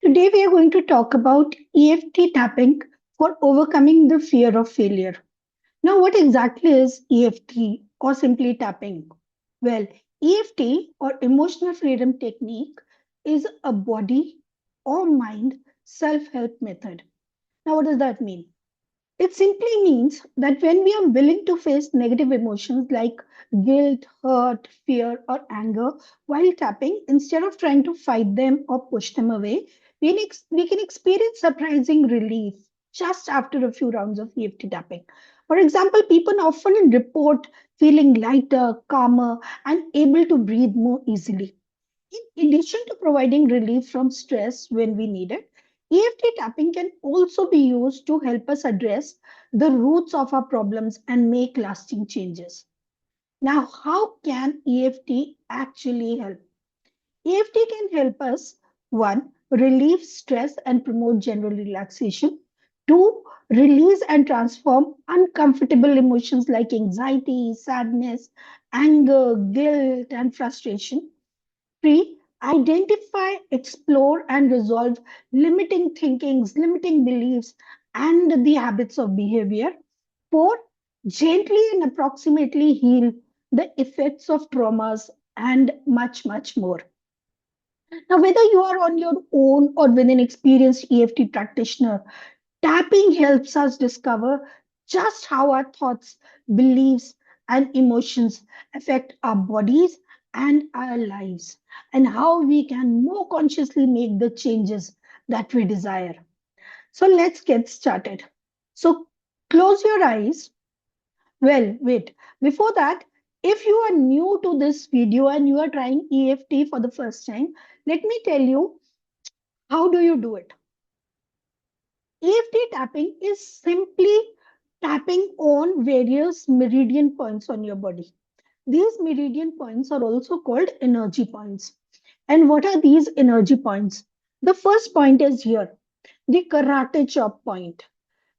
Today we are going to talk about EFT tapping for overcoming the fear of failure. Now, what exactly is EFT or simply tapping? Well, EFT or emotional freedom technique is a body or mind self help method. Now, what does that mean? It simply means that when we are willing to face negative emotions like guilt, hurt, fear, or anger while tapping, instead of trying to fight them or push them away, we can experience surprising relief just after a few rounds of EFT tapping. For example, people often report feeling lighter, calmer, and able to breathe more easily. In addition to providing relief from stress when we need it, EFT tapping can also be used to help us address the roots of our problems and make lasting changes. Now, how can EFT actually help? EFT can help us, one, relieve stress and promote general relaxation. Two, release and transform uncomfortable emotions like anxiety, sadness, anger, guilt, and frustration. Three, identify, explore, and resolve limiting thinkings, limiting beliefs, and the habits of behavior. Four, gently and approximately heal the effects of traumas and much, much more. Now, whether you are on your own or with an experienced EFT practitioner, tapping helps us discover just how our thoughts, beliefs, and emotions affect our bodies and our lives, and how we can more consciously make the changes that we desire. So, let's get started. So, close your eyes. Well, wait, before that, if you are new to this video and you are trying EFT for the first time, let me tell you how do you do it. EFT tapping is simply tapping on various meridian points on your body. These meridian points are also called energy points. And what are these energy points? The first point is here, the karate chop point,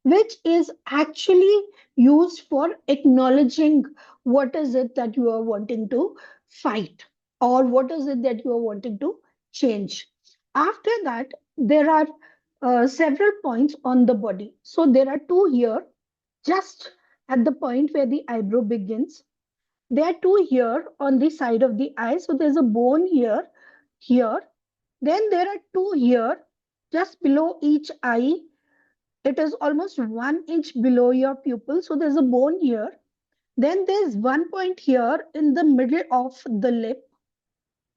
which is actually used for acknowledging what is it that you are wanting to fight or what is it that you are wanting to change. After that, there are several points on the body. So there are two here, just at the point where the eyebrow begins. There are two here on the side of the eye. So there's a bone here, here. Then there are two here, just below each eye. It is almost 1 inch below your pupil. So there's a bone here. Then there's one point here in the middle of the lip.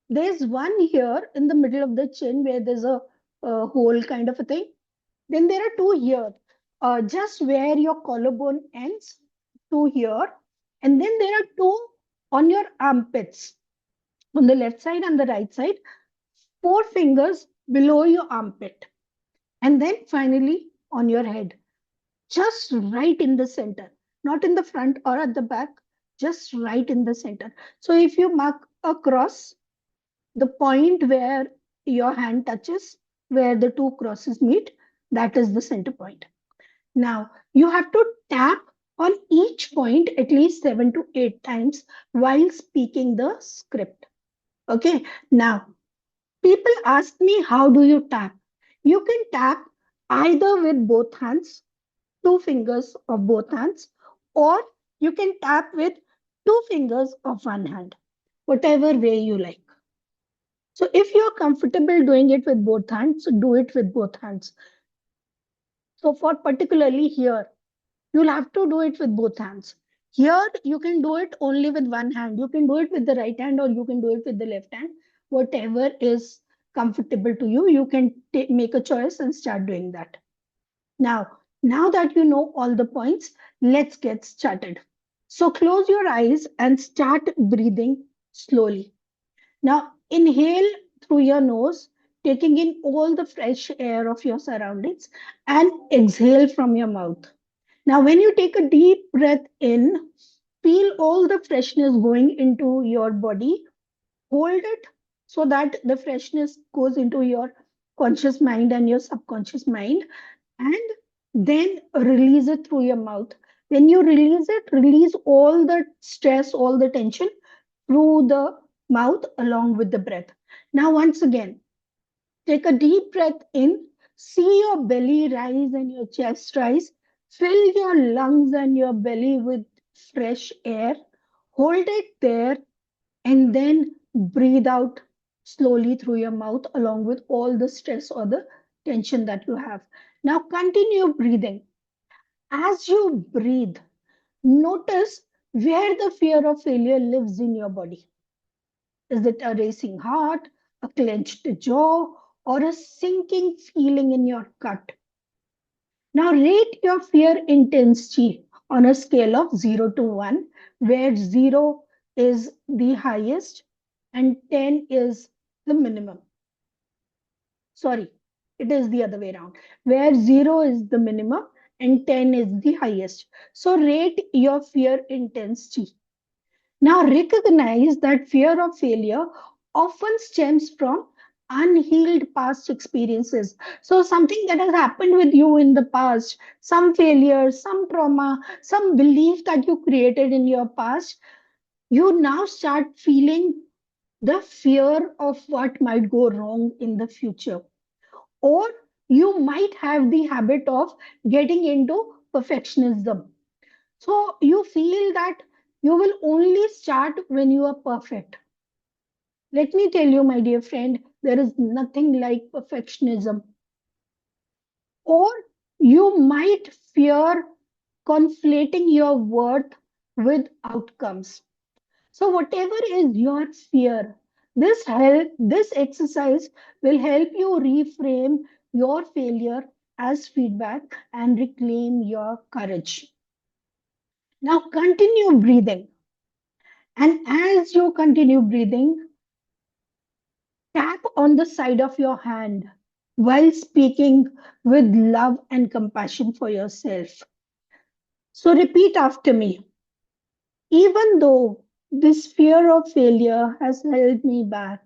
There's one here in the middle of the chin where there's a hole kind of a thing. Then there are two here, just where your collarbone ends, two here. And then there are two on your armpits, on the left side and the right side, four fingers below your armpit. And then finally on your head, just right in the center, not in the front or at the back, just right in the center. So if you mark across the point where your hand touches, where the two crosses meet, that is the center point. Now, you have to tap on each point at least 7 to 8 times while speaking the script. Okay, now people ask me, how do you tap? You can tap either with both hands, two fingers of both hands, or you can tap with two fingers of one hand, whatever way you like. So if you're comfortable doing it with both hands, do it with both hands. So for particularly here, you'll have to do it with both hands. Here, you can do it only with one hand. You can do it with the right hand or you can do it with the left hand. Whatever is comfortable to you, you can make a choice and start doing that. Now that you know all the points, let's get started. So close your eyes and start breathing slowly. Now inhale through your nose, taking in all the fresh air of your surroundings, and exhale from your mouth. Now, when you take a deep breath in, feel all the freshness going into your body. Hold it so that the freshness goes into your conscious mind and your subconscious mind, and then release it through your mouth. When you release it, release all the stress, all the tension through the mouth along with the breath. Now, once again, Take a deep breath in. See your belly rise and your chest rise. Fill your lungs and your belly with fresh air. Hold it there and then breathe out slowly through your mouth along with all the stress or the tension that you have. Now continue breathing. As you breathe, notice where the fear of failure lives in your body. Is it a racing heart, a clenched jaw, or a sinking feeling in your gut? Now rate your fear intensity on a scale of 0 to 1, where 0 is the highest and 10 is the minimum. Sorry, it is the other way around, where 0 is the minimum and 10 is the highest. So rate your fear intensity. Now recognize that fear of failure often stems from unhealed past experiences. So something that has happened with you in the past, some failure, some trauma, some belief that you created in your past, you now start feeling the fear of what might go wrong in the future. Or you might have the habit of getting into perfectionism. So you feel that you will only start when you are perfect. Let me tell you, my dear friend, there is nothing like perfectionism. Or you might fear conflating your worth with outcomes. So whatever is your fear, this exercise will help you reframe your failure as feedback and reclaim your courage. Now continue breathing. And as you continue breathing, tap on the side of your hand while speaking with love and compassion for yourself. So repeat after me. Even though this fear of failure has held me back,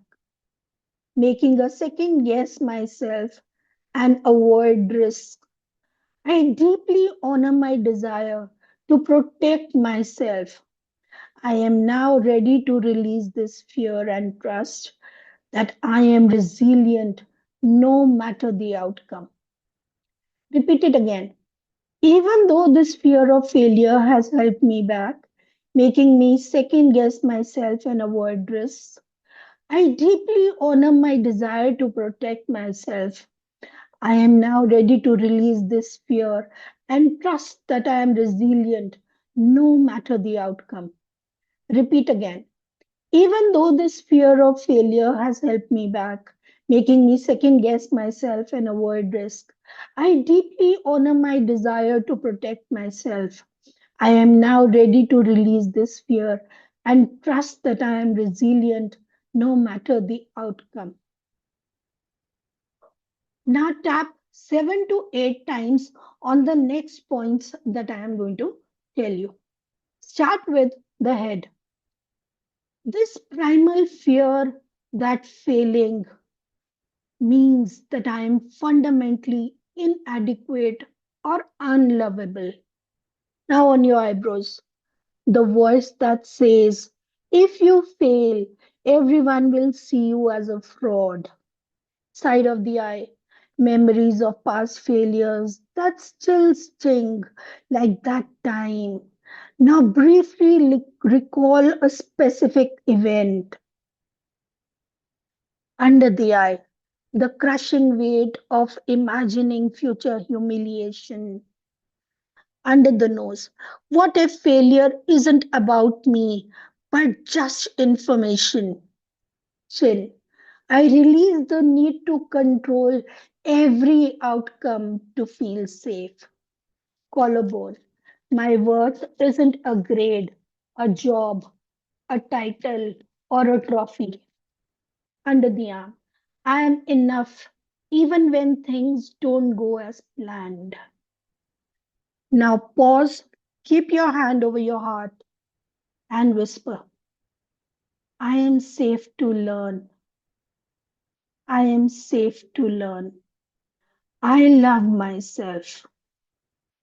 making a second guess myself and avoid risk, I deeply honor my desire to protect myself. I am now ready to release this fear and trust that I am resilient no matter the outcome. Repeat it again. Even though this fear of failure has held me back, making me second guess myself and avoid risks, I deeply honor my desire to protect myself. I am now ready to release this fear and trust that I am resilient no matter the outcome. Repeat again. Even though this fear of failure has held me back, making me second guess myself and avoid risk, I deeply honor my desire to protect myself. I am now ready to release this fear and trust that I am resilient no matter the outcome. Now tap 7 to 8 times on the next points that I am going to tell you. Start with the head. This primal fear that failing means that I am fundamentally inadequate or unlovable. Now, on your eyebrows, the voice that says, if you fail, everyone will see you as a fraud. Side of the eye, memories of past failures that still sting, like that time. Now, briefly recall a specific event. Under the eye, the crushing weight of imagining future humiliation. Under the nose, what if failure isn't about me, but just information? Chin, I release the need to control every outcome to feel safe. Collarbone, my worth isn't a grade, a job, a title, or a trophy. Under the arm, I am enough even when things don't go as planned. Now pause, keep your hand over your heart, and whisper, I am safe to learn. I am safe to learn. I love myself.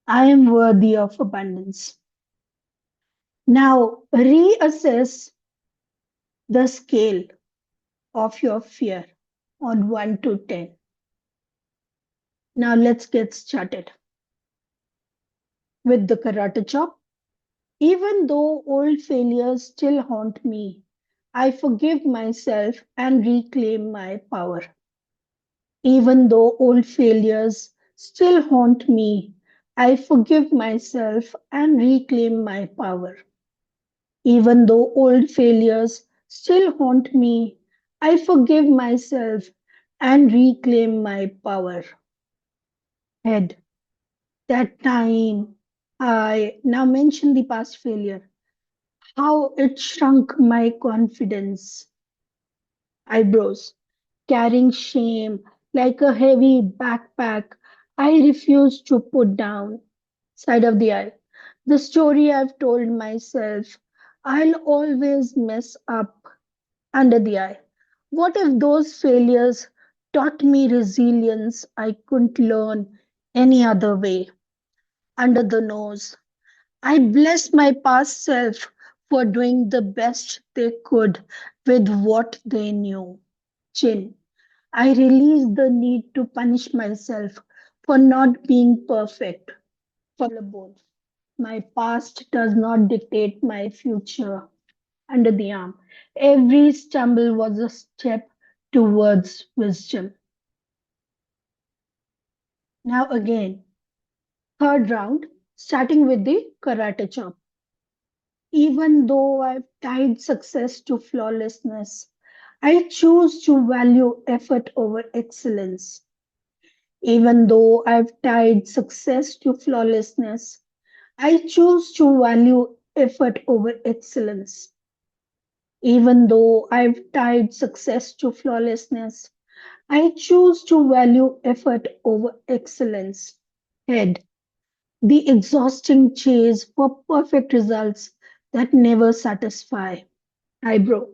I am worthy of abundance. Now reassess the scale of your fear. on 1 to 10. Now let's get started with the karate chop. Even though old failures still haunt me, I forgive myself and reclaim my power. Even though old failures still haunt me, I forgive myself and reclaim my power. Even though old failures still haunt me, I forgive myself and reclaim my power. Head. That time I now mention the past failure, how it shrunk my confidence. Eyebrows. Carrying shame like a heavy backpack I refuse to put down. Side of the eye. The story I've told myself, I'll always mess up. Under the eye. What if those failures taught me resilience I couldn't learn any other way? Under the nose. I bless my past self for doing the best they could with what they knew. Chin. I release the need to punish myself for not being perfect. Collarbone. My past does not dictate my future. Under the arm. Every stumble was a step towards wisdom. Now, again, third round, starting with the karate chop. Even though I've tied success to flawlessness, I choose to value effort over excellence. Even though I've tied success to flawlessness, I choose to value effort over excellence. Even though I've tied success to flawlessness, I choose to value effort over excellence. Head. The exhausting chase for perfect results that never satisfy. Eyebrow.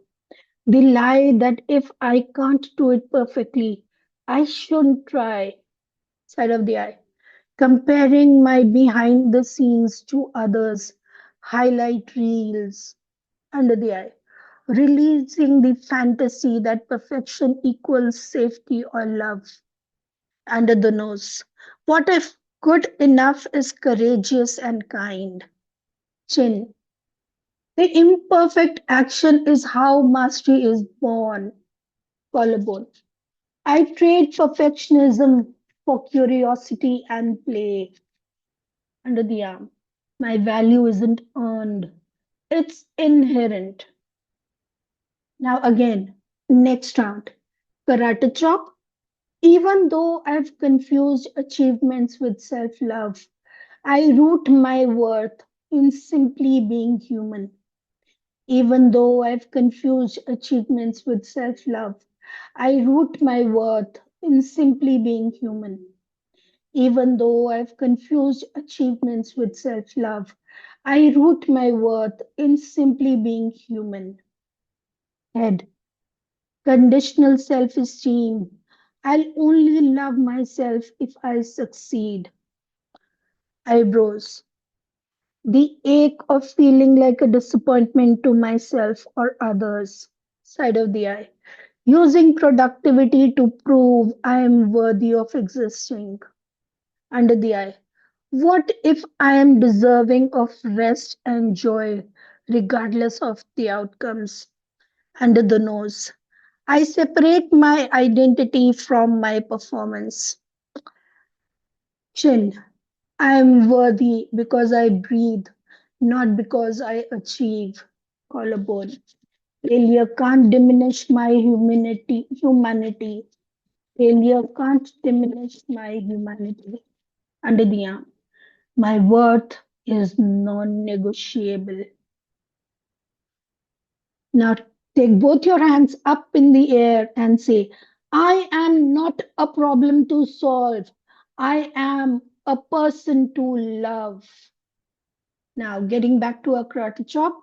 The lie that if I can't do it perfectly, I shouldn't try. Side of the eye. Comparing my behind the scenes to others, highlight reels. Under the eye. Releasing the fantasy that perfection equals safety or love. Under the nose. What if good enough is courageous and kind? Chin. The imperfect action is how mastery is born. Collarbone. I trade perfectionism for curiosity and play. Under the arm. My value isn't earned, it's inherent. Now, again, next round. Karate chop. Even though I've confused achievements with self love, I root my worth in simply being human. Even though I've confused achievements with self love, I root my worth in simply being human. Even though I've confused achievements with self love, I root my worth in simply being human. Head. Conditional self esteem. I'll only love myself if I succeed. Eyebrows. The ache of feeling like a disappointment to myself or others. Side of the eye. Using productivity to prove I am worthy of existing. Under the eye. What if I am deserving of rest and joy, regardless of the outcomes? Under the nose. I separate my identity from my performance. Chin. I am worthy because I breathe, not because I achieve. Collarbone. Failure can't diminish my humanity. Failure can't diminish my humanity. Under the arm. My worth is non-negotiable. Now take both your hands up in the air and say, I am not a problem to solve. I am a person to love. Now, getting back to our karate chop,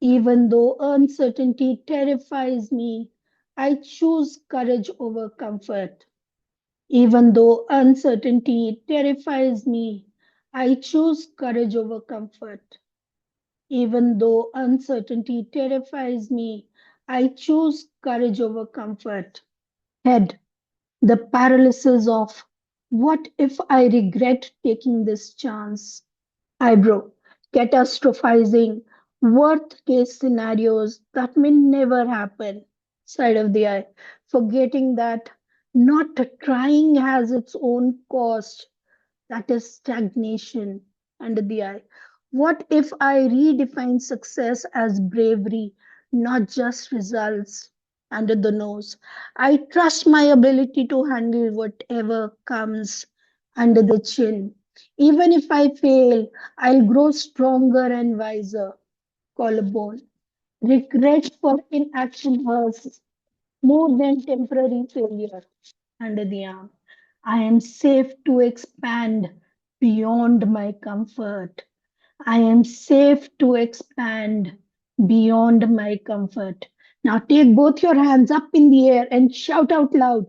even though uncertainty terrifies me, I choose courage over comfort. Even though uncertainty terrifies me, I choose courage over comfort. Even though uncertainty terrifies me, I choose courage over comfort. head, the paralysis of what if I regret taking this chance? Eyebrow, catastrophizing, worst case scenarios that may never happen. Side of the eye, forgetting that not trying has its own cost, that is stagnation. Under the eye. What if I redefine success as bravery, not just results? Under the nose. I trust my ability to handle whatever comes. Under the chin. Even if I fail, I'll grow stronger and wiser. Collarbone. Regret for inaction hurts more than temporary failure. Under the arm. I am safe to expand beyond my comfort. I am safe to expand beyond my comfort. Now take both your hands up in the air and shout out loud.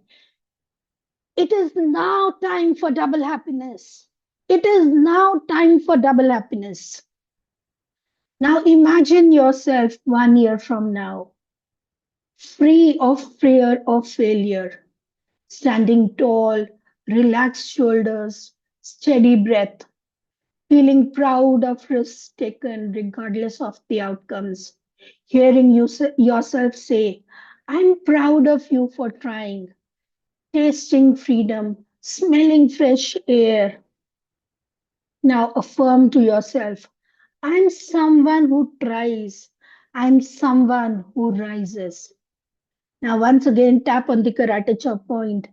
It is now time for double happiness. It is now time for double happiness. Now imagine yourself 1 year from now, free of fear of failure, standing tall, relaxed shoulders, steady breath, feeling proud of risks taken regardless of the outcomes, hearing yourself say, I'm proud of you for trying, tasting freedom, smelling fresh air. Now affirm to yourself, I'm someone who tries, I'm someone who rises. Now, once again, tap on the karate chop point.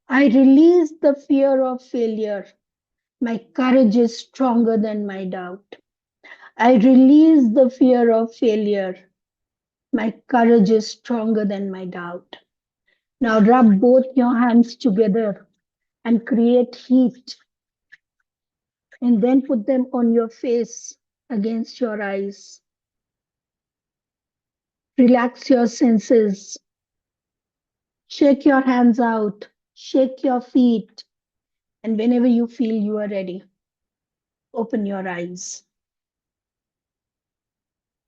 I release the fear of failure. My courage is stronger than my doubt. I release the fear of failure. My courage is stronger than my doubt. Now rub both your hands together and create heat, and then put them on your face against your eyes. Relax your senses. Shake your hands out. Shake your feet. And whenever you feel you are ready, open your eyes.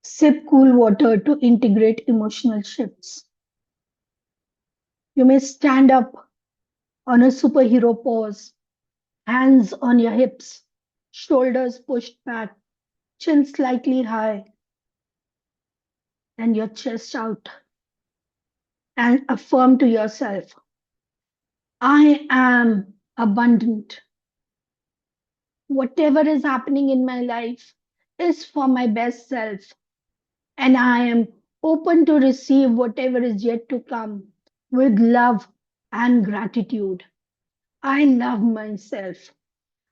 Sip cool water to integrate emotional shifts. You may stand up on a superhero pose, hands on your hips, shoulders pushed back, chin slightly high, and your chest out. And affirm to yourself, I am abundant. Whatever is happening in my life is for my best self, and I am open to receive whatever is yet to come with love and gratitude. I love myself.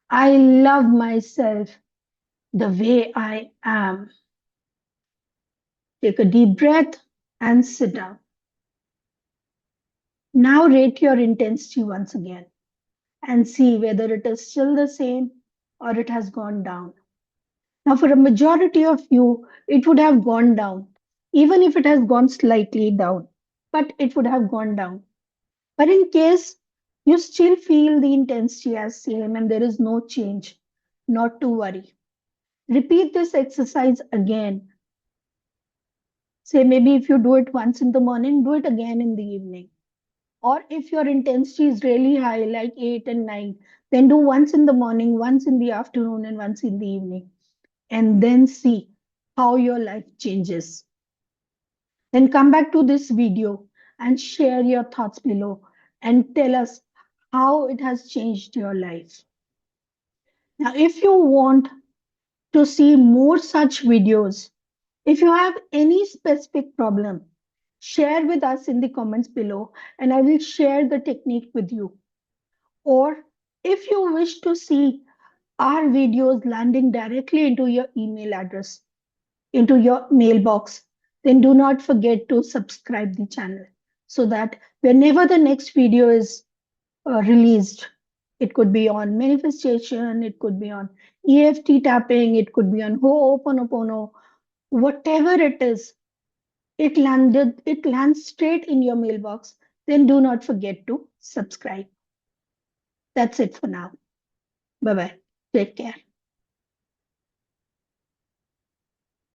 I love myself the way I am. Take a deep breath and sit down. Now rate your intensity once again and see whether it is still the same or it has gone down. Now, for a majority of you, it would have gone down, even if it has gone slightly down, but it would have gone down. But in case you still feel the intensity as same and there is no change, not to worry. Repeat this exercise again. Say maybe if you do it once in the morning, do it again in the evening. Or if your intensity is really high, like 8 and 9, then do once in the morning, once in the afternoon, and once in the evening. And then see how your life changes. Then come back to this video and share your thoughts below and tell us how it has changed your life. Now, if you want to see more such videos, if you have any specific problem, share with us in the comments below and I will share the technique with you. Or if you wish to see our videos landing directly into your email address, into your mailbox, then do not forget to subscribe the channel so that whenever the next video is released, it could be on manifestation, it could be on EFT tapping, it could be on Ho'oponopono, whatever it is, it lands straight in your mailbox. Then do not forget to subscribe. That's it for now. Bye bye. Take care.